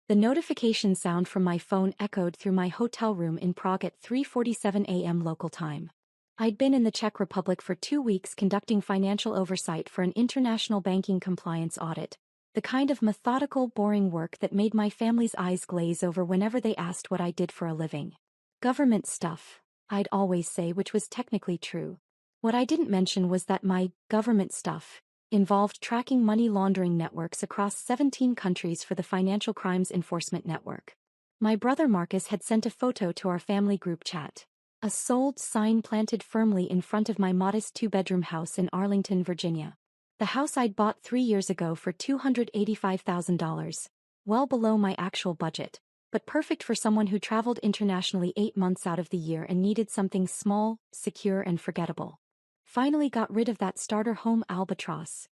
The notification sound from my phone echoed through my hotel room in Prague at 3:47 a.m. local time. I'd been in the Czech Republic for 2 weeks conducting financial oversight for an international banking compliance audit, the kind of methodical, boring work that made my family's eyes glaze over whenever they asked what I did for a living. Government stuff, I'd always say, which was technically true. What I didn't mention was that my government stuff involved tracking money laundering networks across 17 countries for the Financial Crimes Enforcement Network. My brother Marcus had sent a photo to our family group chat. A sold sign planted firmly in front of my modest 2-bedroom house in Arlington, Virginia. The house I'd bought 3 years ago for $285,000, well below my actual budget, but perfect for someone who traveled internationally 8 months out of the year and needed something small, secure and forgettable. Finally got rid of that starter home albatross.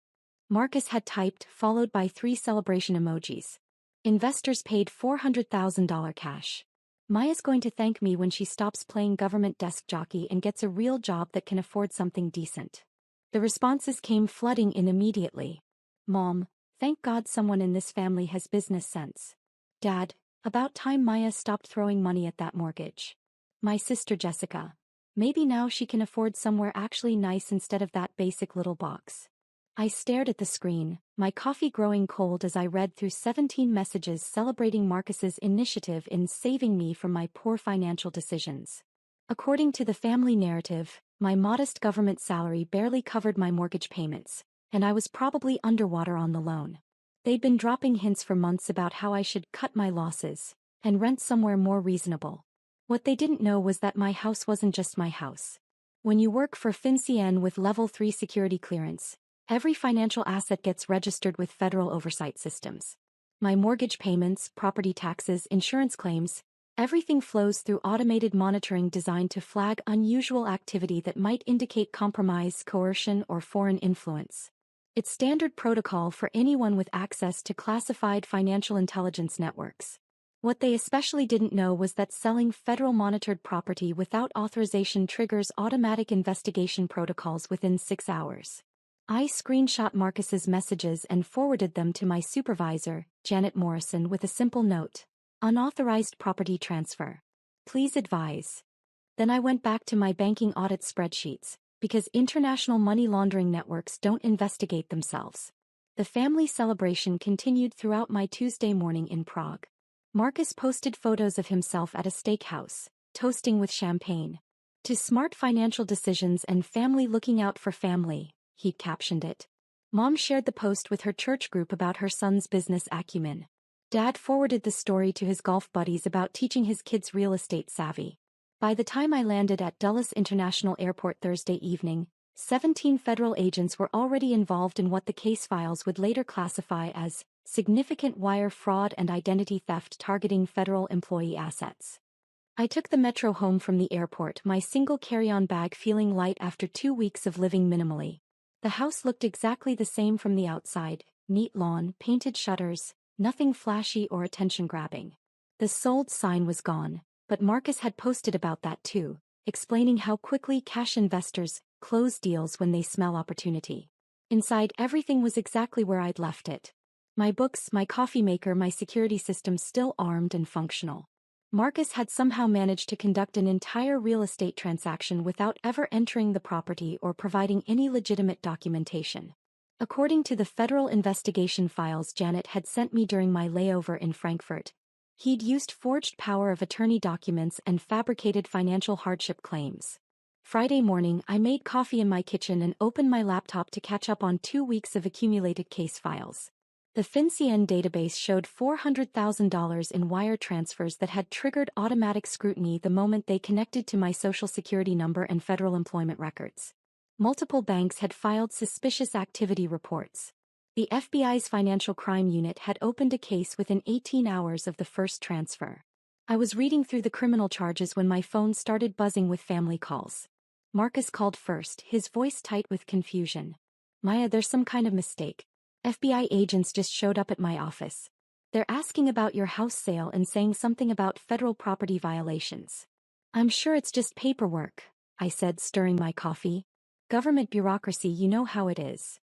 Marcus had typed, followed by 3 celebration emojis. Investors paid $400,000 cash. Maya's going to thank me when she stops playing government desk jockey and gets a real job that can afford something decent. The responses came flooding in immediately. Mom, thank God someone in this family has business sense. Dad, about time Maya stopped throwing money at that mortgage. My sister Jessica. Maybe now she can afford somewhere actually nice instead of that basic little box. I stared at the screen, my coffee growing cold as I read through 17 messages celebrating Marcus's initiative in saving me from my poor financial decisions. According to the family narrative, my modest government salary barely covered my mortgage payments, and I was probably underwater on the loan. They'd been dropping hints for months about how I should cut my losses and rent somewhere more reasonable. What they didn't know was that my house wasn't just my house. When you work for FinCEN with Level 3 security clearance, every financial asset gets registered with federal oversight systems. My mortgage payments, property taxes, insurance claims, everything flows through automated monitoring designed to flag unusual activity that might indicate compromise, coercion, or foreign influence. It's standard protocol for anyone with access to classified financial intelligence networks. What they especially didn't know was that selling federal monitored property without authorization triggers automatic investigation protocols within 6 hours. I screenshot Marcus's messages and forwarded them to my supervisor, Janet Morrison, with a simple note. Unauthorized property transfer. Please advise. Then I went back to my banking audit spreadsheets, because international money laundering networks don't investigate themselves. The family celebration continued throughout my Tuesday morning in Prague. Marcus posted photos of himself at a steakhouse, toasting with champagne. To smart financial decisions and family looking out for family, he'd captioned it. Mom shared the post with her church group about her son's business acumen. Dad forwarded the story to his golf buddies about teaching his kids real estate savvy. By the time I landed at Dulles International Airport Thursday evening, 17 federal agents were already involved in what the case files would later classify as significant wire fraud and identity theft targeting federal employee assets. I took the metro home from the airport, my single carry-on bag feeling light after 2 weeks of living minimally. The house looked exactly the same from the outside, neat lawn, painted shutters, nothing flashy or attention-grabbing. The sold sign was gone, but Marcus had posted about that too, explaining how quickly cash investors close deals when they smell opportunity. Inside, everything was exactly where I'd left it. My books, my coffee maker, my security system still armed and functional. Marcus had somehow managed to conduct an entire real estate transaction without ever entering the property or providing any legitimate documentation. According to the federal investigation files Janet had sent me during my layover in Frankfurt, he'd used forged power of attorney documents and fabricated financial hardship claims. Friday morning, I made coffee in my kitchen and opened my laptop to catch up on 2 weeks of accumulated case files. The FinCEN database showed $400,000 in wire transfers that had triggered automatic scrutiny the moment they connected to my social security number and federal employment records. Multiple banks had filed suspicious activity reports. The FBI's Financial Crime Unit had opened a case within 18 hours of the first transfer. I was reading through the criminal charges when my phone started buzzing with family calls. Marcus called first, his voice tight with confusion. Maya, there's some kind of mistake. FBI agents just showed up at my office. They're asking about your house sale and saying something about federal property violations. I'm sure it's just paperwork, I said, stirring my coffee. Government bureaucracy, you know how it is.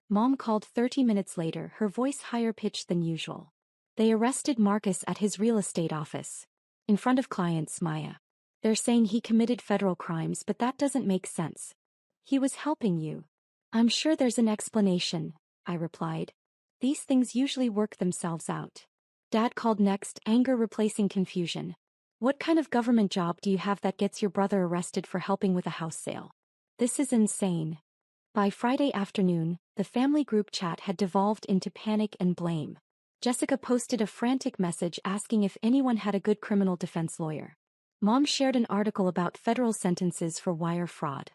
Mom called 30 minutes later, her voice higher pitched than usual. They arrested Marcus at his real estate office. In front of clients, Maya. They're saying he committed federal crimes, but that doesn't make sense. He was helping you. I'm sure there's an explanation, I replied. These things usually work themselves out. Dad called next, anger replacing confusion. What kind of government job do you have that gets your brother arrested for helping with a house sale? This is insane. By Friday afternoon, the family group chat had devolved into panic and blame. Jessica posted a frantic message asking if anyone had a good criminal defense lawyer. Mom shared an article about federal sentences for wire fraud.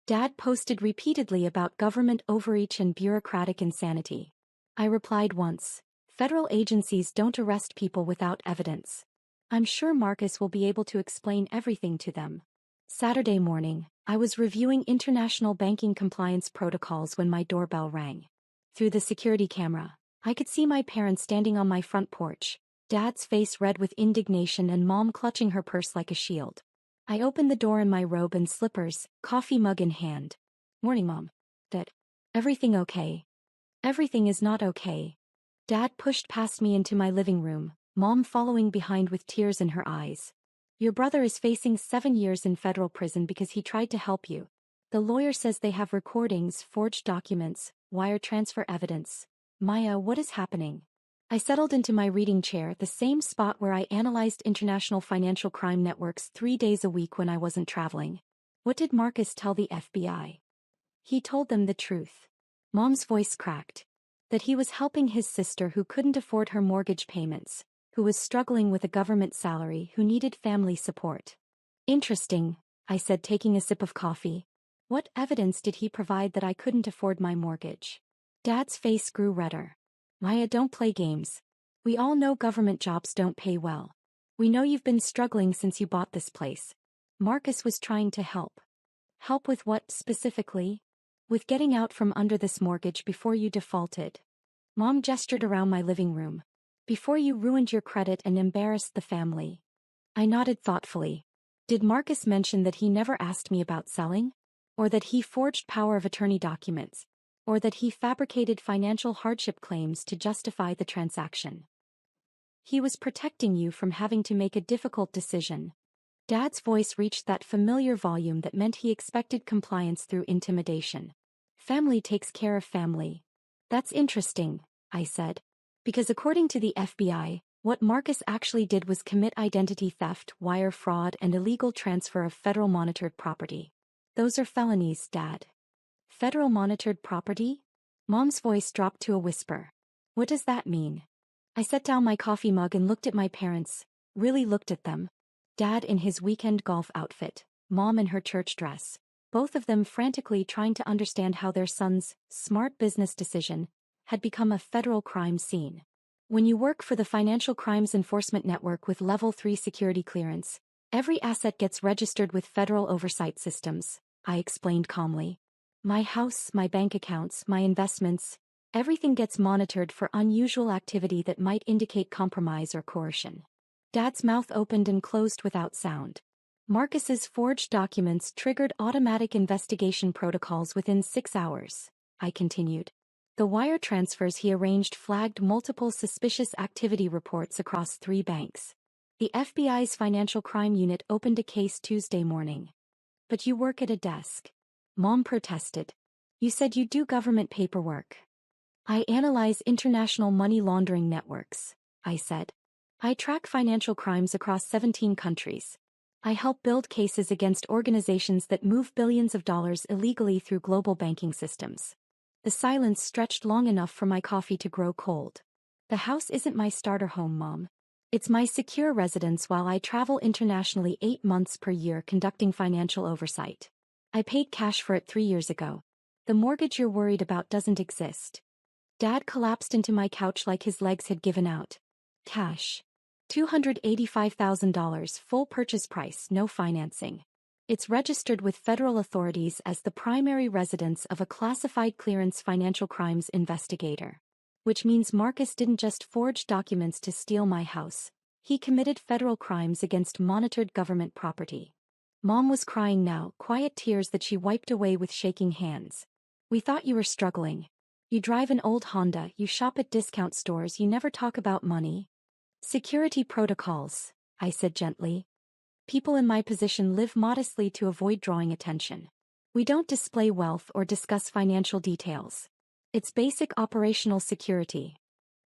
Dad posted repeatedly about government overreach and bureaucratic insanity. I replied once, federal agencies don't arrest people without evidence. I'm sure Marcus will be able to explain everything to them. Saturday morning, I was reviewing international banking compliance protocols when my doorbell rang. Through the security camera, I could see my parents standing on my front porch, Dad's face red with indignation and Mom clutching her purse like a shield. I opened the door in my robe and slippers, coffee mug in hand. Morning, Mom. Dad. Everything okay? Everything is not okay. Dad pushed past me into my living room, Mom following behind with tears in her eyes. Your brother is facing 7 years in federal prison because he tried to help you. The lawyer says they have recordings, forged documents, wire transfer evidence. Maya, what is happening? I settled into my reading chair, the same spot where I analyzed international financial crime networks 3 days a week when I wasn't traveling. What did Marcus tell the FBI? He told them the truth. Mom's voice cracked. That he was helping his sister who couldn't afford her mortgage payments, who was struggling with a government salary, who needed family support. Interesting, I said, taking a sip of coffee. What evidence did he provide that I couldn't afford my mortgage? Dad's face grew redder. Maya, don't play games. We all know government jobs don't pay well. We know you've been struggling since you bought this place. Marcus was trying to help. Help with what specifically? With getting out from under this mortgage before you defaulted. Mom gestured around my living room. Before you ruined your credit and embarrassed the family. I nodded thoughtfully. Did Marcus mention that he never asked me about selling? Or that he forged power of attorney documents? Or that he fabricated financial hardship claims to justify the transaction? He was protecting you from having to make a difficult decision. Dad's voice reached that familiar volume that meant he expected compliance through intimidation. Family takes care of family. That's interesting, I said. Because according to the FBI, what Marcus actually did was commit identity theft, wire fraud, and illegal transfer of federal monitored property. Those are felonies, Dad. Federal monitored property? Mom's voice dropped to a whisper. What does that mean? I set down my coffee mug and looked at my parents, really looked at them. Dad in his weekend golf outfit, Mom in her church dress, both of them frantically trying to understand how their son's smart business decision had become a federal crime scene. When you work for the Financial Crimes Enforcement Network with Level 3 security clearance, every asset gets registered with federal oversight systems, I explained calmly. My house, my bank accounts, my investments, everything gets monitored for unusual activity that might indicate compromise or coercion. Dad's mouth opened and closed without sound. Marcus's forged documents triggered automatic investigation protocols within 6 hours, I continued. The wire transfers he arranged flagged multiple suspicious activity reports across 3 banks. The FBI's Financial Crime Unit opened a case Tuesday morning. But you work at a desk. Mom protested. You said you do government paperwork. I analyze international money laundering networks, I said. I track financial crimes across 17 countries. I help build cases against organizations that move billions of dollars illegally through global banking systems. The silence stretched long enough for my coffee to grow cold. The house isn't my starter home, Mom. It's my secure residence while I travel internationally 8 months per year conducting financial oversight. I paid cash for it 3 years ago. The mortgage you're worried about doesn't exist. Dad collapsed into my couch like his legs had given out. Cash. $285,000 full purchase price, no financing. It's registered with federal authorities as the primary residence of a classified clearance financial crimes investigator. Which means Marcus didn't just forge documents to steal my house. He committed federal crimes against monitored government property. Mom was crying now, quiet tears that she wiped away with shaking hands. We thought you were struggling. You drive an old Honda, you shop at discount stores, you never talk about money. Security protocols, I said gently. People in my position live modestly to avoid drawing attention. We don't display wealth or discuss financial details. It's basic operational security.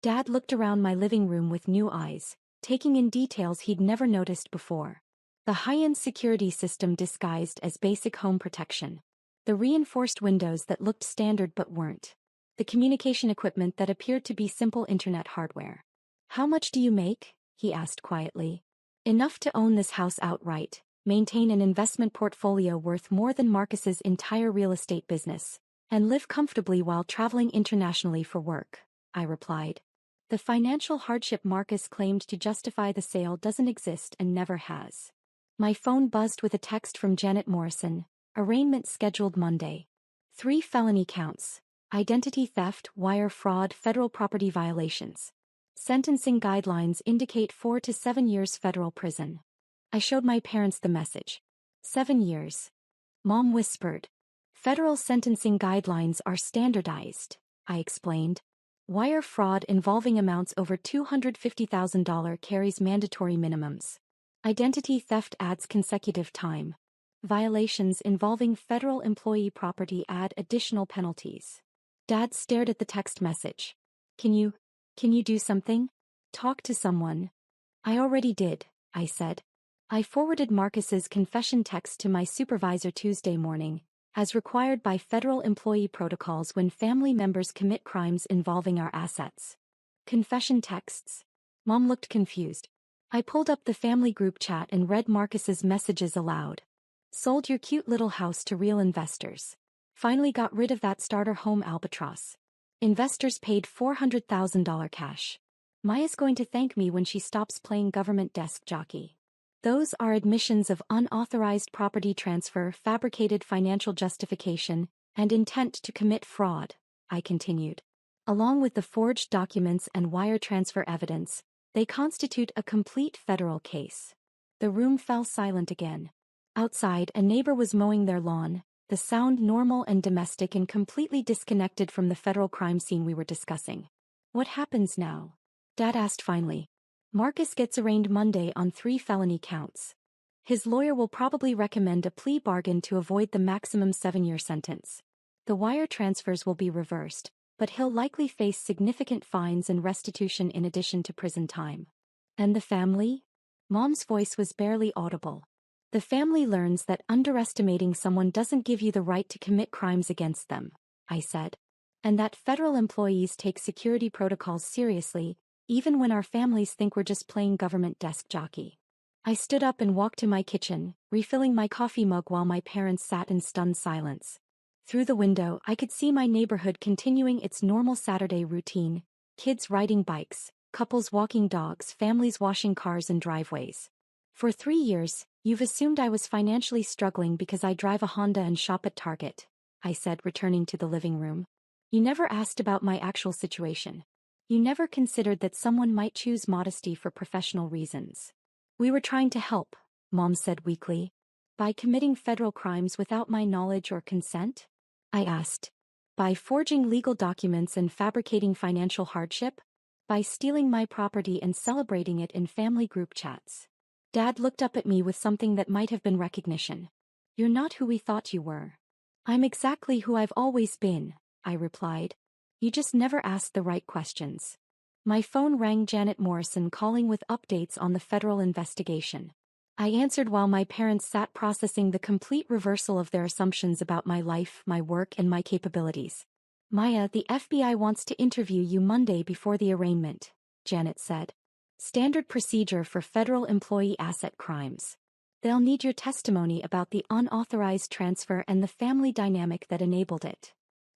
Dad looked around my living room with new eyes, taking in details he'd never noticed before. The high-end security system disguised as basic home protection. The reinforced windows that looked standard but weren't. The communication equipment that appeared to be simple internet hardware. "How much do you make?" he asked quietly. "Enough to own this house outright, maintain an investment portfolio worth more than Marcus's entire real estate business, and live comfortably while traveling internationally for work," I replied. The financial hardship Marcus claimed to justify the sale doesn't exist and never has. My phone buzzed with a text from Janet Morrison. Arraignment scheduled Monday. 3 felony counts: identity theft, wire fraud, federal property violations. Sentencing guidelines indicate 4 to 7 years federal prison. I showed my parents the message. 7 years. Mom whispered. Federal sentencing guidelines are standardized, I explained. Wire fraud involving amounts over $250,000 carries mandatory minimums. Identity theft adds consecutive time. Violations involving federal employee property add additional penalties. Dad stared at the text message. Can you do something? Talk to someone." "I already did," I said. I forwarded Marcus's confession text to my supervisor Tuesday morning, as required by federal employee protocols when family members commit crimes involving our assets. Confession texts? Mom looked confused. I pulled up the family group chat and read Marcus's messages aloud. "Sold your cute little house to real investors. Finally got rid of that starter home albatross. Investors paid $400,000 cash. Maya's going to thank me when she stops playing government desk jockey. Those are admissions of unauthorized property transfer, fabricated financial justification, and intent to commit fraud," I continued. "Along with the forged documents and wire transfer evidence, they constitute a complete federal case." The room fell silent again. Outside, a neighbor was mowing their lawn, the sound normal and domestic and completely disconnected from the federal crime scene we were discussing. "What happens now?" Dad asked finally. "Marcus gets arraigned Monday on 3 felony counts. His lawyer will probably recommend a plea bargain to avoid the maximum 7-year sentence. The wire transfers will be reversed, but he'll likely face significant fines and restitution in addition to prison time." "And the family?" Mom's voice was barely audible. "The family learns that underestimating someone doesn't give you the right to commit crimes against them," I said. "And that federal employees take security protocols seriously, even when our families think we're just playing government desk jockey." I stood up and walked to my kitchen, refilling my coffee mug while my parents sat in stunned silence. Through the window, I could see my neighborhood continuing its normal Saturday routine: kids riding bikes, couples walking dogs, families washing cars and driveways. "For 3 years, you've assumed I was financially struggling because I drive a Honda and shop at Target," I said, returning to the living room. "You never asked about my actual situation. You never considered that someone might choose modesty for professional reasons." "We were trying to help," Mom said weakly. "By committing federal crimes without my knowledge or consent?" I asked. "By forging legal documents and fabricating financial hardship? By stealing my property and celebrating it in family group chats?" Dad looked up at me with something that might have been recognition. "You're not who we thought you were." "I'm exactly who I've always been," I replied. "You just never asked the right questions." My phone rang. Janet Morrison calling with updates on the federal investigation. I answered while my parents sat processing the complete reversal of their assumptions about my life, my work, and my capabilities. "Maya, the FBI wants to interview you Monday before the arraignment," Janet said. "Standard procedure for federal employee asset crimes. They'll need your testimony about the unauthorized transfer and the family dynamic that enabled it."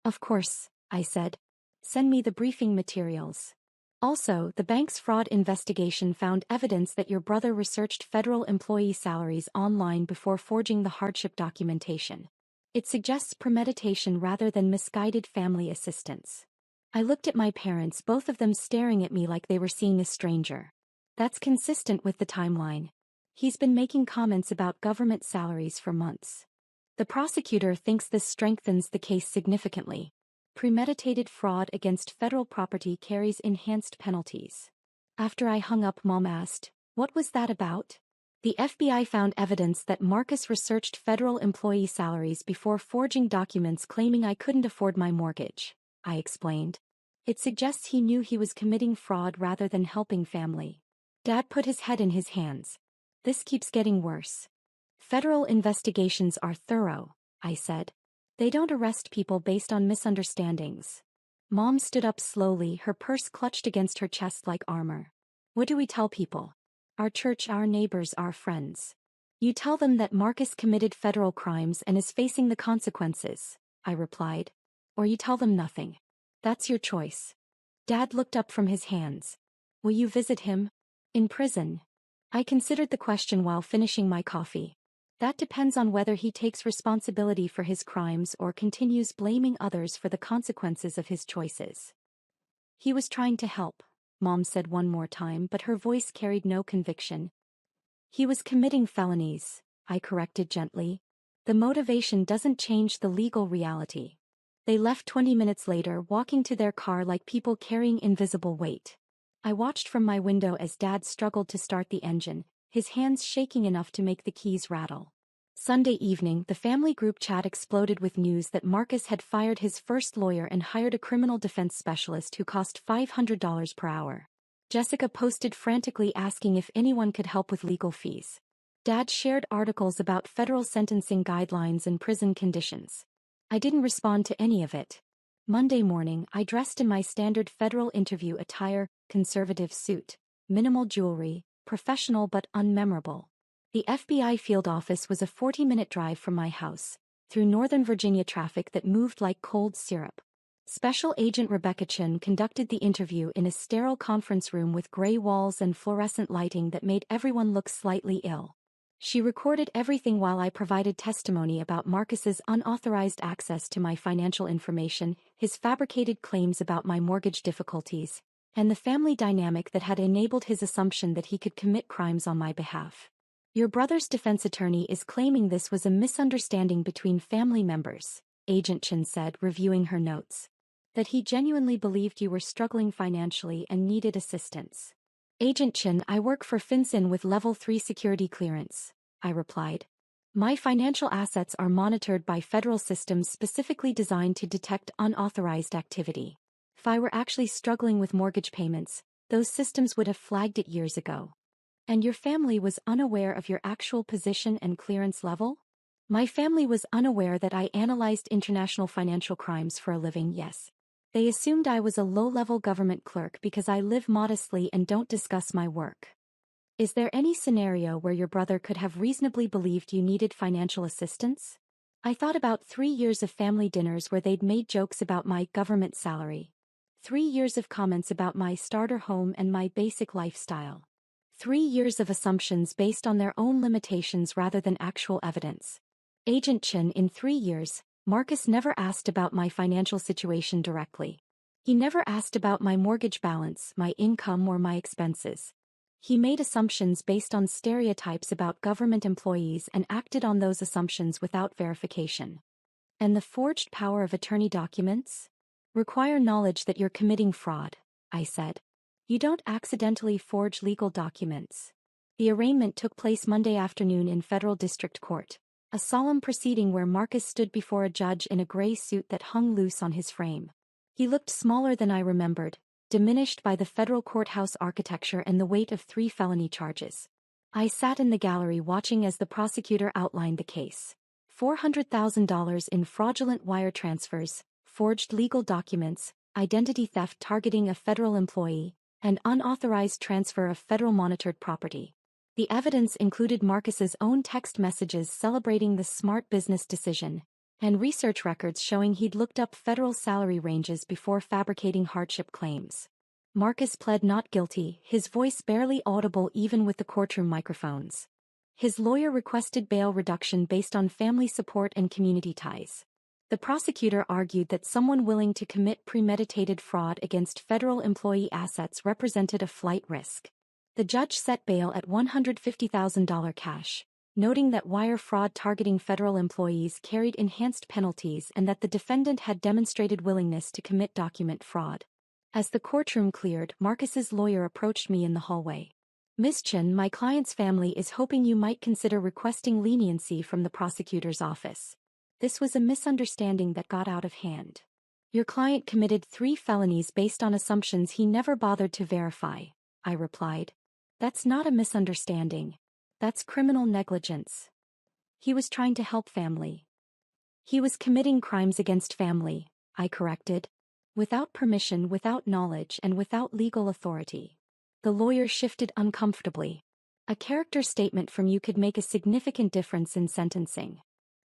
"Of course," I said. "Send me the briefing materials. Also, the bank's fraud investigation found evidence that your brother researched federal employee salaries online before forging the hardship documentation. It suggests premeditation rather than misguided family assistance." I looked at my parents, both of them staring at me like they were seeing a stranger. "That's consistent with the timeline. He's been making comments about government salaries for months. The prosecutor thinks this strengthens the case significantly. Premeditated fraud against federal property carries enhanced penalties." After I hung up, Mom asked, "What was that about?" The FBI found evidence that Marcus researched federal employee salaries before forging documents claiming I couldn't afford my mortgage, I explained. It suggests he knew he was committing fraud rather than helping family. Dad put his head in his hands. This keeps getting worse. Federal investigations are thorough, I said. They don't arrest people based on misunderstandings. Mom stood up slowly, her purse clutched against her chest like armor. What do we tell people? Our church, our neighbors, our friends. You tell them that Marcus committed federal crimes and is facing the consequences, I replied. Or you tell them nothing. That's your choice. Dad looked up from his hands. Will you visit him? In prison? I considered the question while finishing my coffee. That depends on whether he takes responsibility for his crimes or continues blaming others for the consequences of his choices. He was trying to help, Mom said one more time, but her voice carried no conviction. He was committing felonies, I corrected gently. The motivation doesn't change the legal reality. They left 20 minutes later, walking to their car like people carrying invisible weight. I watched from my window as Dad struggled to start the engine, his hands shaking enough to make the keys rattle. Sunday evening, the family group chat exploded with news that Marcus had fired his first lawyer and hired a criminal defense specialist who cost $500 per hour. Jessica posted frantically asking if anyone could help with legal fees. Dad shared articles about federal sentencing guidelines and prison conditions. I didn't respond to any of it. Monday morning, I dressed in my standard federal interview attire, conservative suit, minimal jewelry, professional but unmemorable. The FBI field office was a 40-minute drive from my house, through Northern Virginia traffic that moved like cold syrup. Special Agent Rebecca Chen conducted the interview in a sterile conference room with gray walls and fluorescent lighting that made everyone look slightly ill. She recorded everything while I provided testimony about Marcus's unauthorized access to my financial information, his fabricated claims about my mortgage difficulties, and the family dynamic that had enabled his assumption that he could commit crimes on my behalf. Your brother's defense attorney is claiming this was a misunderstanding between family members, Agent Chen said, reviewing her notes. That he genuinely believed you were struggling financially and needed assistance. Agent Chen, I work for FinCEN with Level 3 security clearance, I replied. My financial assets are monitored by federal systems specifically designed to detect unauthorized activity. If I were actually struggling with mortgage payments, those systems would have flagged it years ago. And your family was unaware of your actual position and clearance level? My family was unaware that I analyzed international financial crimes for a living, yes. They assumed I was a low-level government clerk because I live modestly and don't discuss my work. Is there any scenario where your brother could have reasonably believed you needed financial assistance? I thought about 3 years of family dinners where they'd made jokes about my government salary. 3 years of comments about my starter home and my basic lifestyle. 3 years of assumptions based on their own limitations rather than actual evidence. Agent Chen, in 3 years, Marcus never asked about my financial situation directly. He never asked about my mortgage balance, my income, or my expenses. He made assumptions based on stereotypes about government employees and acted on those assumptions without verification. And the forged power of attorney documents? Require knowledge that you're committing fraud, I said. You don't accidentally forge legal documents. The arraignment took place Monday afternoon in federal district court. A solemn proceeding where Marcus stood before a judge in a gray suit that hung loose on his frame. He looked smaller than I remembered, diminished by the federal courthouse architecture and the weight of 3 felony charges. I sat in the gallery watching as the prosecutor outlined the case. $400,000 in fraudulent wire transfers, forged legal documents, identity theft targeting a federal employee, and unauthorized transfer of federal monitored property. The evidence included Marcus's own text messages celebrating the smart business decision, and research records showing he'd looked up federal salary ranges before fabricating hardship claims. Marcus pled not guilty, his voice barely audible even with the courtroom microphones. His lawyer requested bail reduction based on family support and community ties. The prosecutor argued that someone willing to commit premeditated fraud against federal employee assets represented a flight risk. The judge set bail at $150,000 cash, noting that wire fraud targeting federal employees carried enhanced penalties and that the defendant had demonstrated willingness to commit document fraud. As the courtroom cleared, Marcus's lawyer approached me in the hallway. "Miss Chen, my client's family is hoping you might consider requesting leniency from the prosecutor's office. This was a misunderstanding that got out of hand. Your client committed 3 felonies based on assumptions he never bothered to verify," I replied. "That's not a misunderstanding. That's criminal negligence. He was trying to help family." "He was committing crimes against family," I corrected. "Without permission, without knowledge, and without legal authority." The lawyer shifted uncomfortably. "A character statement from you could make a significant difference in sentencing."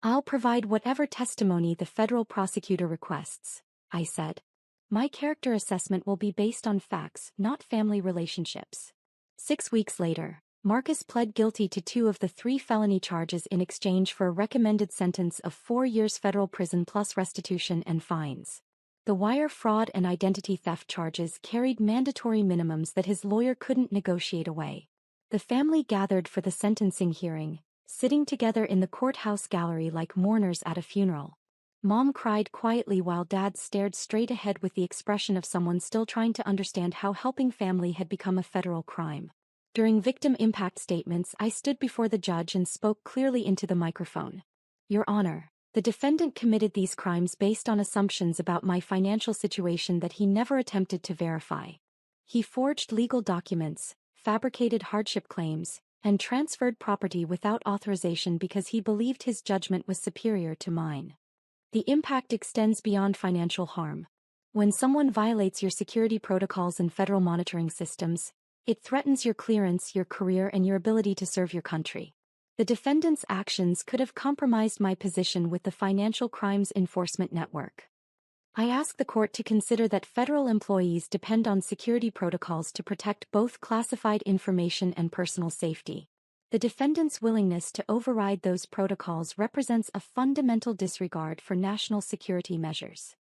"I'll provide whatever testimony the federal prosecutor requests," I said. "My character assessment will be based on facts, not family relationships." 6 weeks later, Marcus pled guilty to 2 of the 3 felony charges in exchange for a recommended sentence of 4 years federal prison plus restitution and fines. The wire fraud and identity theft charges carried mandatory minimums that his lawyer couldn't negotiate away. The family gathered for the sentencing hearing, sitting together in the courthouse gallery like mourners at a funeral. Mom cried quietly while Dad stared straight ahead with the expression of someone still trying to understand how helping family had become a federal crime. During victim impact statements, I stood before the judge and spoke clearly into the microphone. "Your Honor, the defendant committed these crimes based on assumptions about my financial situation that he never attempted to verify. He forged legal documents, fabricated hardship claims, and transferred property without authorization because he believed his judgment was superior to mine. The impact extends beyond financial harm. When someone violates your security protocols and federal monitoring systems, it threatens your clearance, your career, and your ability to serve your country. The defendant's actions could have compromised my position with the Financial Crimes Enforcement Network. I ask the court to consider that federal employees depend on security protocols to protect both classified information and personal safety. The defendant's willingness to override those protocols represents a fundamental disregard for national security measures."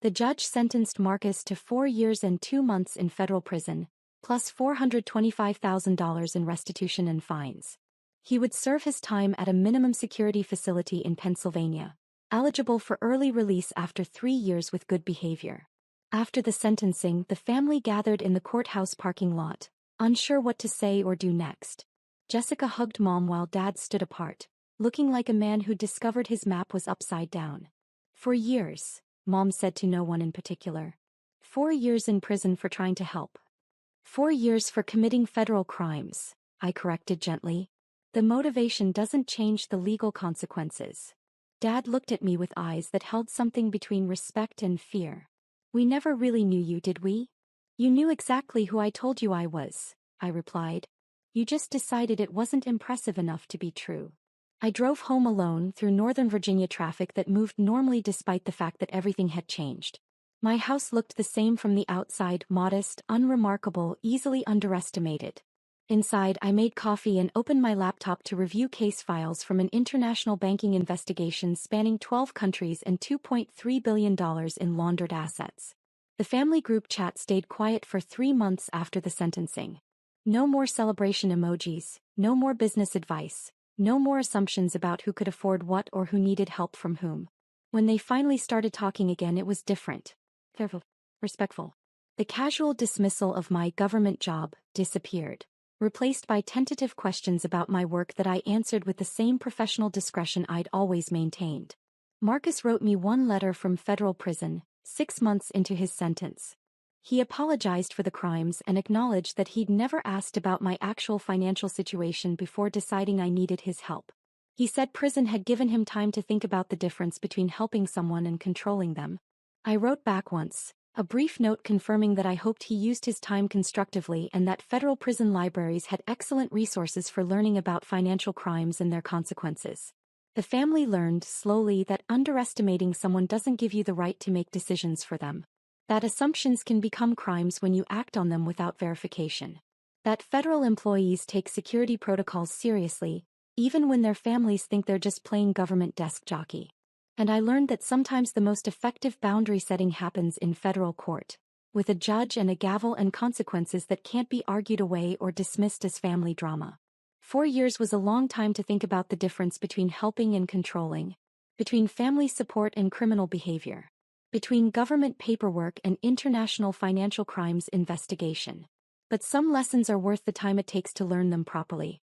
The judge sentenced Marcus to 4 years and 2 months in federal prison, plus $425,000 in restitution and fines. He would serve his time at a minimum security facility in Pennsylvania, eligible for early release after 3 years with good behavior. After the sentencing, the family gathered in the courthouse parking lot, unsure what to say or do next. Jessica hugged Mom while Dad stood apart, looking like a man who discovered his map was upside down. "For years," Mom said to no one in particular. 4 years in prison for trying to help. 4 years for committing federal crimes," I corrected gently. "The motivation doesn't change the legal consequences." Dad looked at me with eyes that held something between respect and fear. "We never really knew you, did we? You knew exactly who I told you I was," I replied. "You just decided it wasn't impressive enough to be true." I drove home alone through Northern Virginia traffic that moved normally despite the fact that everything had changed. My house looked the same from the outside, modest, unremarkable, easily underestimated. Inside, I made coffee and opened my laptop to review case files from an international banking investigation spanning 12 countries and $2.3 billion in laundered assets. The family group chat stayed quiet for 3 months after the sentencing. No more celebration emojis, no more business advice, no more assumptions about who could afford what or who needed help from whom. When they finally started talking again, it was different. Careful, respectful. The casual dismissal of my government job disappeared, replaced by tentative questions about my work that I answered with the same professional discretion I'd always maintained. Marcus wrote me one letter from federal prison, 6 months into his sentence. He apologized for the crimes and acknowledged that he'd never asked about my actual financial situation before deciding I needed his help. He said prison had given him time to think about the difference between helping someone and controlling them. I wrote back once, a brief note confirming that I hoped he used his time constructively and that federal prison libraries had excellent resources for learning about financial crimes and their consequences. The family learned slowly that underestimating someone doesn't give you the right to make decisions for them. That assumptions can become crimes when you act on them without verification. That federal employees take security protocols seriously, even when their families think they're just playing government desk jockey. And I learned that sometimes the most effective boundary setting happens in federal court, with a judge and a gavel and consequences that can't be argued away or dismissed as family drama. 4 years was a long time to think about the difference between helping and controlling, between family support and criminal behavior, between government paperwork and international financial crimes investigation. But some lessons are worth the time it takes to learn them properly.